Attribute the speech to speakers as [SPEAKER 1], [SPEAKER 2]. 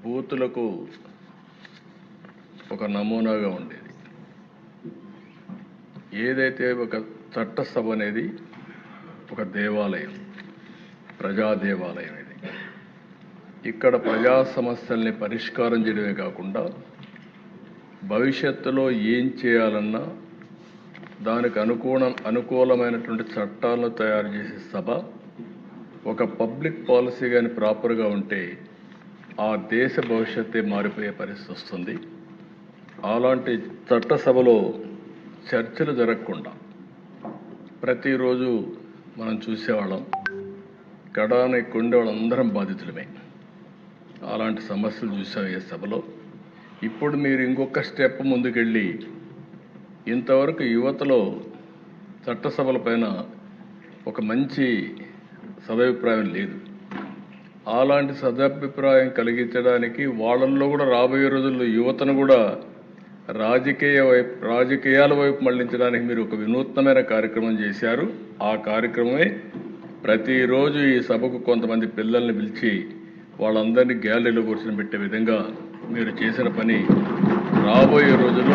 [SPEAKER 1] బూతులకు ఒక నమూనాగా ఉండేది. ఏదైతే ఒక చట్టసభ అనేది ఒక దేవాలయం, ప్రజా దేవాలయం. ఇది ఇక్కడ ప్రజా సమస్యల్ని పరిష్కారం చేయడమే కాకుండా భవిష్యత్తులో ఏం చేయాలన్నా దానికి అనుకూలమైనటువంటి చట్టాలను తయారు చేసే సభ. ఒక పబ్లిక్ పాలసీ కానీ ప్రాపర్గా ఉంటే ఆ దేశ భవిష్యత్తే మారిపోయే పరిస్థితి వస్తుంది. అలాంటి చట్టసభలో చర్చలు జరగకుండా ప్రతిరోజు మనం చూసేవాళ్ళం. కడానికి కొండే వాళ్ళందరం బాధితులమే. అలాంటి సమస్యలు చూసాం ఈ సభలో. ఇప్పుడు మీరు ఇంకొక స్టెప్ ముందుకెళ్ళి ఇంతవరకు యువతలో చట్టసభల పైన ఒక మంచి సదభిప్రాయం లేదు. అలాంటి సదభిప్రాయం కలిగించడానికి వాళ్ళల్లో కూడా రాబోయే రోజుల్లో యువతను కూడా రాజకీయాల వైపు మళ్లించడానికి మీరు ఒక వినూత్నమైన కార్యక్రమం చేశారు. ఆ కార్యక్రమమే ప్రతిరోజు ఈ సభకు కొంతమంది పిల్లల్ని పిలిచి వాళ్ళందరినీ గ్యాలరీలో కూర్చొని పెట్టే విధంగా మీరు చేసిన పని రాబోయే రోజుల్లో